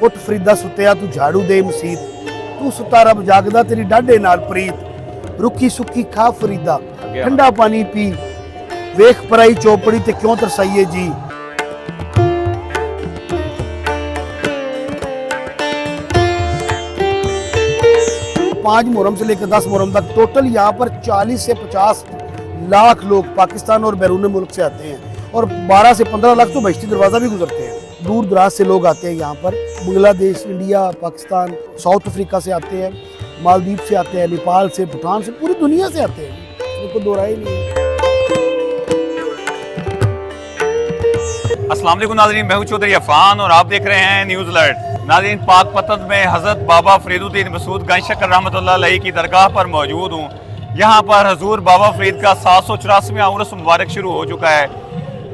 ਉੱਠ ਫਰੀਦਾ ਸੁੱਤਿਆ ਤੂੰ ਝਾੜੂ ਦੇ ਮਸੀਤ, ਤੂੰ ਸੁੱਤਾ ਰੱਬ ਜਾਗਦਾ ਤੇਰੀ ਡਾਢੇ ਨਾਲ ਪ੍ਰੀਤ। ਰੁੱਖੀ ਸੁੱਕੀ ਖਾ ਫਰੀਦਾ ਠੰਡਾ ਪਾਣੀ ਪੀ, ਵੇਖ ਪਰਾਈ ਚੋਪੜੀ ਤੇ ਕਿਉਂ ਤਰਸਾਈਏ ਜੀ। पाँच मुहर्रम से लेकर 10 मुहर्रम तक टोटल यहाँ पर 40 से 50 लाख लोग पाकिस्तान और बैरून मुल्क से आते हैं और 12 से 15 लाख तो बहिश्ती दरवाज़ा भी गुजरते हैं। दूर दराज से लोग आते हैं यहाँ पर, Bangladesh, India, Pakistan, south Africa से आते हैं, मालदीव से आते हैं, नेपाल से, भूटान से, पूरी दुनिया से आते हैं, इसमें कोई दो राय नहीं है। अस्सलाम वालेकुम नाज़रीन, मैं हूं चौधरी अफान और आप देख रहे हैं न्यूज़ अलर्ट। नाज़रीन, पाक पतन में हज़रत बाबा फरीदुद्दीन मसूद गंजशकर रहमतुल्लाह अलैहि की दरगाह पर मौजूद हूँ। यहाँ पर हजूर बाबा फरीद का 784वां उर्स मुबारक शुरू हो चुका है।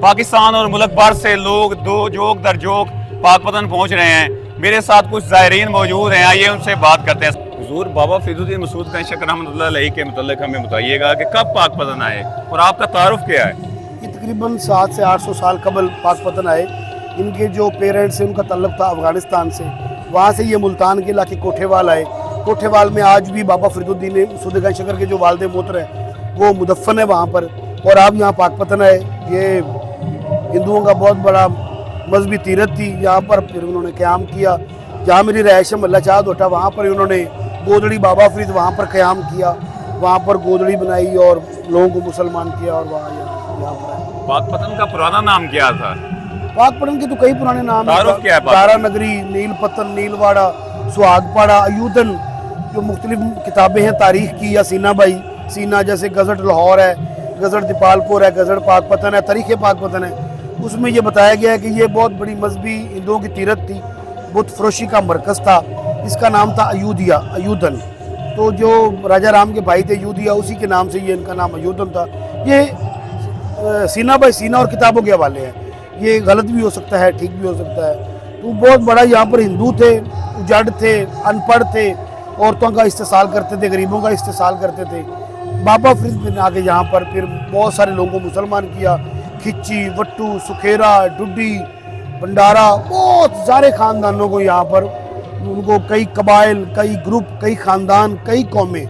पाकिस्तान और मुल्क भर से लोग दो जोक दर जोक पाक पतन पहुँच रहे हैं। मेरे साथ कुछ ज़ायरीन मौजूद हैं, आइए उनसे बात करते हैं। हजूर बाबा फरीदुद्दीन मसूद गंजशकर रहमतुल्लाह अलैहि के मुतल्लिक़ हमें बताइएगा कि कब पाक पतन आए और आपका तारुफ क्या है? ये तकरीबन 700 से 800 साल कबल पाक पतन आए। इनके जो पेरेंट्स हैं उनका तल्लुक़ था अफ़गानिस्तान से, वहाँ से ये मुल्तान के इलाके कोठेवाल आए। कोठेवाल में आज भी बाबा फरीदुद्दीन मसूद गंजशकर के जो वालिद मोहतर हैं वो मुदफ़न है वहाँ पर। और अब यहाँ पाक पतन आए, ये हिंदुओं का बहुत बड़ा मजहबी तीरथ थी। यहाँ पर फिर उन्होंने क़याम किया, जहाँ मेरी रहायश मल्ला चाँद होता वहाँ पर उन्होंने गोदड़ी बाबा फरीद वहाँ पर क़याम किया, वहाँ पर गोदड़ी बनाई और लोगों को मुसलमान किया और वहाँ यहाँ पर आए। पाक पतन का पुराना नाम क्या था? पाक पतन के तो कई पुराने नाम हैं, तारुफ क्या है? दारा नगरी, नील पतन, नीलवाड़ा, सुहागपाड़ा, अयूदन, जो मुख्तलिफ किताबें हैं तारीख की, या सीना बाई, सीना जैसे गज़ट लाहौर है, गज़ट दीपालपुर है, गज़ट पाक पतन है, तारीख़ पाक पतन है। उसमें ये बताया गया है कि ये बहुत बड़ी मजहबी हिंदुओं की तीरथ थी, बुत फरोशी का मरकज़ था। इसका नाम था अयूदिया, अयूदन। तो जो राजा राम के भाई थे यूदिया, उसी के नाम से ये इनका नाम अयूदन था। ये सीना बाई सीना और किताबों के हवाले हैं, ये गलत भी हो सकता है, ठीक भी हो सकता है। तो बहुत बड़ा यहाँ पर हिंदू थे, उजड़ थे, अनपढ़ थे, औरतों का इस्तेसाल करते थे, गरीबों का इस्तेसाल करते थे। बाबा फरीद ने आके यहाँ पर फिर बहुत सारे लोगों को मुसलमान किया। खिच्ची, वट्टू, सुखेरा, डुड्डी, भंडारा, बहुत सारे ख़ानदानों को यहाँ पर, उनको कई कबाइल, कई ग्रुप, कई ख़ानदान, कई कौमें,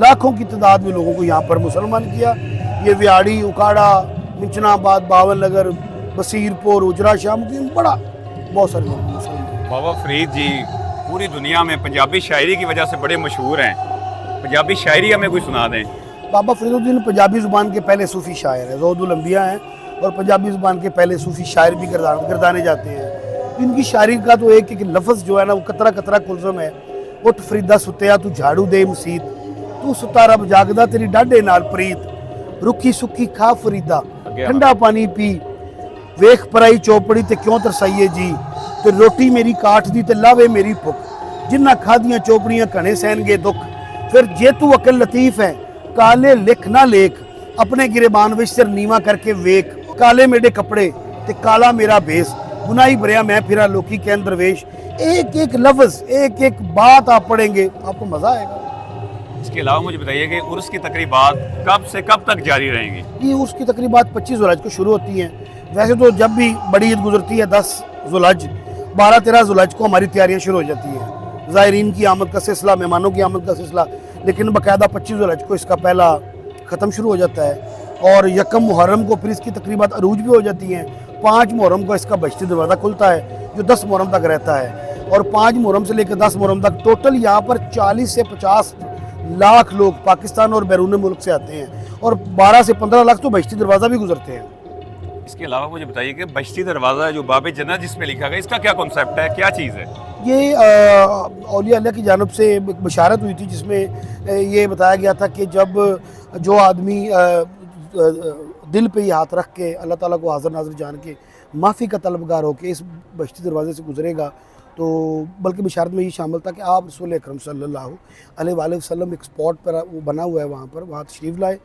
लाखों की तादाद में लोगों को यहाँ पर मुसलमान किया। ये व्याड़ी, उकाड़ा, मिंचनाबाद, बावन नगर, बसीरपुर, उजरा शामुद्दीन, बड़ा बहुत सारे लोग मुसलमान। बाबा फरीद जी पूरी दुनिया में पंजाबी शायरी की वजह से बड़े मशहूर हैं। पंजाबी शायरी हमें कोई सुना दें। बाबा फरीदुद्दीन पंजाबी ज़ुबान के पहले सूफ़ी शायर हैं, ज़ौदुल अंबिया हैं और पंजाबी ज़ुबान के पहले सूफ़ी शायर भी गर्दाने जाते हैं। इनकी शायरी का तो एक एक लफ्ज़ जो है ना वो कतरा कतरा कुलज़म है। उठ फरीदा सुत्तिया तू झाड़ू दे मसीत, तू सुता रब जागदा तेरी डाढे नाल प्रीत। रुखी सुखी खा फरीदा ठंडा पानी पी, वेख पराई चौपड़ी ते क्यों तरसाइए जी। ते रोटी मेरी काट दी ते लावे मेरी भुख, जिन्ना खादियां चौपड़ियां घने सहनगे दुख। फिर जे तू अकल लतीफ़ है काले लिख ना लेख, अपने गिरेबान विच सिर नीवा करके वेख। काले मेरे कपड़े ते काला मेरा भेस, बुनाई भरिया मैं फिरा लोकी के अंदर वेश। एक एक लफ्ज़, एक एक बात आप पढ़ेंगे आपको मज़ा आएगा। इसके अलावा मुझे बताइए कि उर्स की तकरीबात कब से कब तक जारी रहेंगी? ये उसकी तकरीबात 25 ज़ुलहज को शुरू होती हैं। वैसे तो जब भी बड़ी ईद गुजरती है 10 ज़ुलहज, 12-13 ज़ुलहज को हमारी तैयारियां शुरू हो जाती हैं, ज़ायरीन की आमद का सिलसिला, मेहमानों की आमद का सिलसिला। लेकिन बाकायदा 25 ज़ुलहज को इसका पहला ख़त्म शुरू हो जाता है और यकम मुहर्रम को फिर इसकी तकरीबात अरूज भी हो जाती हैं। 5 मुहर्रम को इसका बहिश्ती दरवाज़ा खुलता है जो 10 मुहर्रम तक रहता है और 5 मुहर्रम से लेकर 10 मुहर्रम तक टोटल यहाँ पर 40 से 50 लाख लोग पाकिस्तान और बैरून मुल्क से आते हैं और 12 से 15 लाख तो बहिश्ती दरवाज़ा भी गुजरते हैं। इसके अलावा मुझे बताइए कि बहिश्ती दरवाज़ा जो बाब जन्नत जिसमें लिखा गया, इसका क्या कॉन्सेप्ट है, क्या चीज़ है? ये औलिया अल्लाह की जानब से एक बशारत हुई थी जिसमें ये बताया गया था कि जब जो आदमी दिल पे ही हाथ रख के अल्लाह ताला को हाज़िर नाज़िर जान के माफ़ी का तलबगार होकर इस बहिश्ती दरवाज़े से गुजरेगा, तो बल्कि बशारत में ये शामिल था कि आप रसूल अकरम सल्लल्लाहु अलैहि वसल्लम एक स्पॉट पर वो बना हुआ है वहाँ पर, वहाँ तशरीफ़ लाए।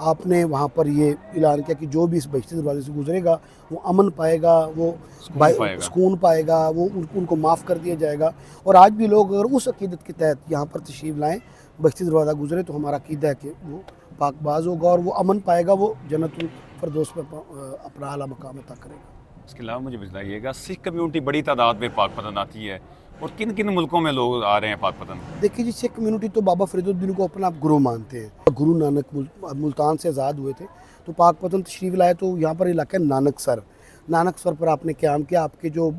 आपने वहाँ पर ये ऐलान किया कि जो भी इस बहिश्ती दरवाज़े से गुजरेगा वो अमन पाएगा, वो सुकून पाएगा, वो उनको माफ़ कर दिया जाएगा। और आज भी लोग अगर उस अक़ीदत के तहत यहाँ पर तशरीफ़ लाएँ, बहिश्ती दरवाज़ा गुजरे, तो हमारा अक़ीदा है कि वो पाकबाज होगा और वो अमन पाएगा, वो जन्नतुल फ़िरदौस पर अपना आला मकाम अता करेगा। इसके अलावा मुझे बताइएगा, सिख कम्यूनिटी बड़ी तादाद में पाक पतन आती है, और किन किन मुल्कों में लोग आ रहे हैं पाक पतन? देखिए जी, सिख कम्युनिटी तो बाबा फरीदुद्दीन को अपना गुरु मानते हैं। गुरु नानक मुल्तान से आज़ाद हुए थे तो पाक पतन तशरीफ़ लाए, तो यहाँ पर इलाका है नानक सर पर आपने क़याम किया। आपके जो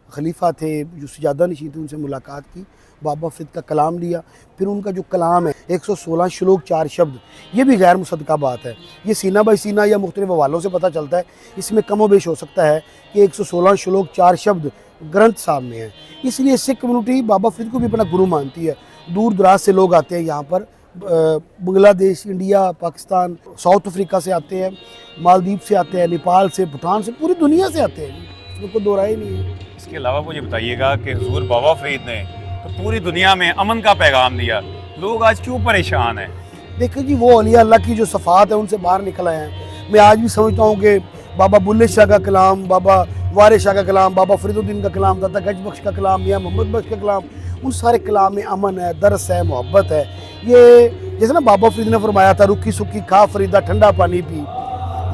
खलीफा थे, जो सजादा नशीन थे, उनसे मुलाकात की, बाबा फरीद का कलाम लिया। फिर उनका जो कलाम है 116 श्लोक 4 शब्द, ये भी गैर मुसद्दक़ा बात है। ये सीना बाई सीना या मुख्तलिफ हवालों से पता चलता है। इसमें कम व बेश हो सकता है कि 116 श्लोक 4 शब्द ग्रंथ साहब में है। इसलिए सिख कम्युनिटी बाबा फरीद को भी अपना गुरु मानती है। दूर दराज से लोग आते हैं यहाँ पर, Bangladesh, India, Pakistan, south Africa से आते हैं, मालदीव से आते हैं, नेपाल से, भूटान से, पूरी दुनिया से आते हैं। इसमें कोई दो राय नहीं है। इसके अलावा मुझे बताइएगा कि हुजूर बाबा फरीद ने तो पूरी दुनिया में अमन का पैगाम दिया, लोग आज क्यों परेशान हैं? देखिए जी, वो औलिया अल्लाह की जो सफ़ात है उनसे बाहर निकल आए हैं। मैं आज भी समझता हूँ कि बाबा बुल्ले शाह का कलाम, बाबा वारिस शाह का कलाम, बाबा फरीदुद्दीन का कलाम, दादा गज बख्श का कलाम, या मोहम्मद बख्श का कलाम, उन सारे कलाम में अमन है, दरस है, मोहब्बत है। ये जैसे ना बाबा फरीद ने फरमाया था, रुखी सुखी खा फरीदा ठंडा पानी पी,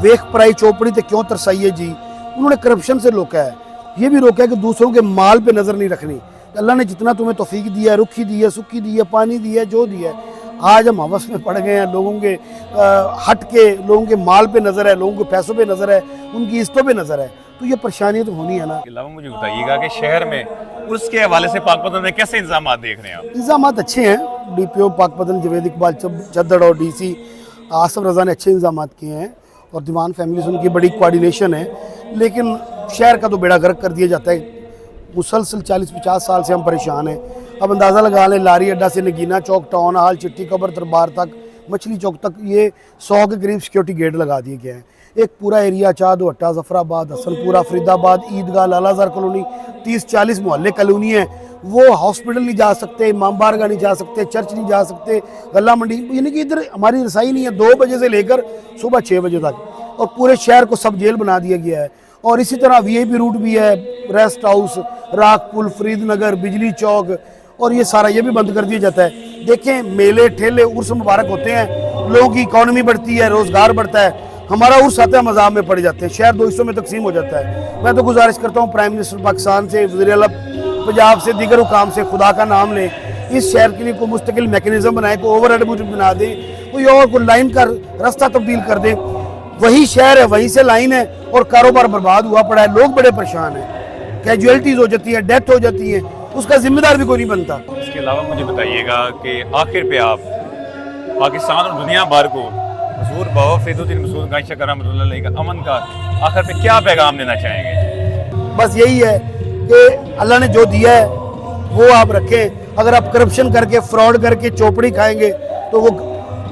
वेख पराई चौपड़ी ते क्यों तरसाइए जी। उन्होंने करप्शन से रोका है, ये भी रोका है कि दूसरों के माल पे नज़र नहीं रखनी। अल्लाह ने जितना तुम्हें तौफीक दिया है, रुखी दी है, सुखी दी है, पानी दी है, जो दिया है, आज हम हवस में पड़ गए हैं। लोगों के हट के लोगों के माल पे नज़र है, लोगों के पैसों पे नज़र है, उनकी इज्जतों पे नज़र है, तो ये परेशानी तो होनी है ना। इसके अलावा मुझे बताइएगा कि शहर में उसके हवाले से पाक पतन में कैसे इंतजाम देख रहे हैं आप? इंतजाम अच्छे हैं। DPO पाक पतन जवेद इकबाल चद्दड़ और DC आसफ रज़ा ने अच्छे इंतजाम किए हैं, और दीवान फैमिली से उनकी बड़ी कोऑर्डिनेशन है। लेकिन शहर का तो बेड़ा गर्क कर दिया जाता है। मुसलसल 40-50 साल से हम परेशान हैं। अब अंदाज़ा लगा लें, लारी अड्डा से नगीना चौक, टाउन हाल, चिट्टी कब्र, दरबार तक, मछली चौक तक, ये 100 के करीब सिक्योरिटी गेट लगा दिए गए हैं। एक पूरा एरिया, चादो हट्टा, जफराबाद, हसनपुरा, फरीदाबाद, ईदगाह, लालाजार कॉलोनी, 30-40 मोहल्ले कॉलोनी है। वो हॉस्पिटल नहीं जा सकते, इमाम बारगाह नहीं जा सकते, चर्च नहीं जा सकते, गला मंडी, यानी कि इधर हमारी रसाई नहीं है 2 बजे से लेकर सुबह 6 बजे तक। और पूरे शहर को सब जेल बना दिया गया है। और इसी तरह VIP रूट भी है, रेस्ट हाउस, राख पुल, फरीद नगर, बिजली चौक, और ये सारा ये भी बंद कर दिया जाता है। देखें, मेले ठेले उर्स मुबारक होते हैं, लोगों की इकॉनमी बढ़ती है, रोज़गार बढ़ता है। हमारा उर्स आता है, मज़ाब में पड़ जाते हैं, शहर 2 हिस्सों में तकसीम हो जाता है। मैं तो गुजारिश करता हूँ प्राइम मिनिस्टर पाकिस्तान से, वज़ीर आला पंजाब से, दीगर हुकाम से, खुदा का नाम लें, इस शहर के लिए कोई मुस्तकिल मैकेनिज़्म बनाए, कोई ओवरहेड बना दें, कोई और कोई लाइन का रास्ता तब्दील कर दें। वही शहर है, वहीं से लाइन है, और कारोबार बर्बाद हुआ पड़ा है। लोग बड़े परेशान हैं, कैजुअलिटीज़ हो जाती है, डेथ हो जाती है, उसका जिम्मेदार भी कोई नहीं बनता। इसके अलावा मुझे बताइएगा कि आखिर पे आप पाकिस्तान और दुनिया भर को हुजूर बाबा फरीदुद्दीन मसूद गंज रहमतुल्लाह अलैह का अमन का आखिर पे क्या पैगाम देना चाहेंगे? बस यही है कि अल्लाह ने जो दिया है वो आप रखें। अगर आप करप्शन करके, फ्रॉड करके चौपड़ी खाएंगे तो वो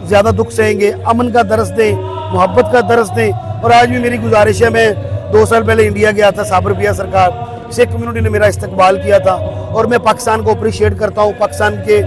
ज़्यादा दुख सहेंगे। अमन का दरस दें, मोहब्बत का दरस दें। और आज भी मेरी गुजारिश है, मैं 2 साल पहले इंडिया गया था, साबर पिया सरकार, सिख कम्युनिटी ने मेरा इस्तकबाल किया था, और मैं पाकिस्तान को अप्रिशिएट करता हूँ, पाकिस्तान के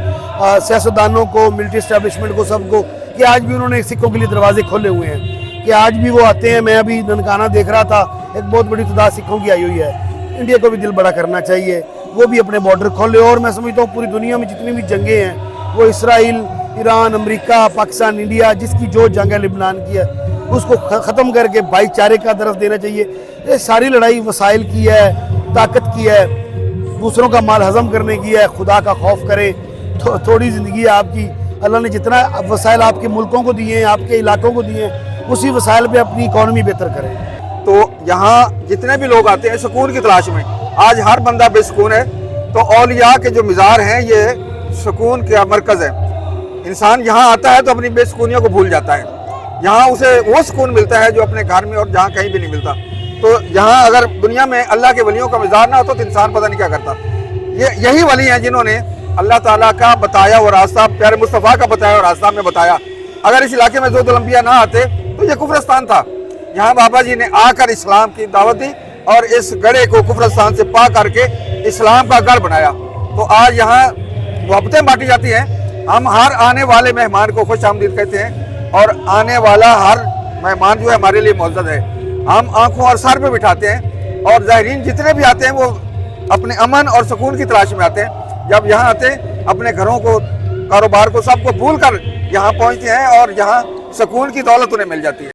सियासतदानों को, मिलिट्री इस्टेब्लिशमेंट को, सबको, कि आज भी उन्होंने सिखों के लिए दरवाजे खोले हुए हैं, कि आज भी वो आते हैं। मैं अभी ननकाना देख रहा था, एक बहुत बड़ी तादाद सिखों की आई हुई है। इंडिया को भी दिल बड़ा करना चाहिए, वो भी अपने बॉर्डर खोले। और मैं समझता हूँ पूरी दुनिया में जितनी भी जंगें हैं, वो Israel, Iran, America, Pakistan, India, जिसकी जो जंग है लिबनान की है, उसको ख़त्म करके भाईचारे का दरस देना चाहिए। ये सारी लड़ाई वसाइल की है, ताकत की है, दूसरों का माल हजम करने की है। खुदा का खौफ करें, थोड़ी ज़िंदगी है आपकी। अल्लाह ने जितना वसाइल आपके मुल्कों को दिए हैं, आपके इलाकों को दिए हैं, उसी वसाइल पे अपनी इकॉनमी बेहतर करें। तो यहाँ जितने भी लोग आते हैं सुकून की तलाश में, आज हर बंदा बेसुकून है। तो औलिया के जो मिज़ार हैं ये सुकून का मरकज़ है। इंसान यहाँ आता है तो अपनी बेसुकूनियों को भूल जाता है। यहाँ उसे वो सुकून मिलता है जो अपने घर में और जहाँ कहीं भी नहीं मिलता। तो यहाँ अगर दुनिया में अल्लाह के वलियों का मिज़ार ना हो तो इंसान पता नहीं क्या करता। यही वली हैं जिन्होंने अल्लाह ताला का बताया हुआ रास्ता, प्यारे मुस्तफ़ा का बताया हुआ रास्ता में बताया। अगर इस इलाके में ज़ोदुल अंबिया ना आते तो ये कुफ्रस्तान था। यहाँ बाबा जी ने आकर इस्लाम की दावत दी और इस गढ़े को कुफ्रस्तान से पा करके इस्लाम का गढ़ बनाया। तो आज यहाँ मोहब्बतें बांटी जाती हैं। हम हर आने वाले मेहमान को खुश आमदीद कहते हैं, और आने वाला हर मेहमान जो है हमारे लिए मौजूद है। हम आंखों और सर पे बिठाते हैं, और ज़ाहिरीन जितने भी आते हैं वो अपने अमन और सुकून की तलाश में आते हैं। जब यहाँ आते हैं अपने घरों को, कारोबार को, सबको भूल कर यहाँ पहुँचते हैं, और यहाँ सुकून की दौलत उन्हें मिल जाती है।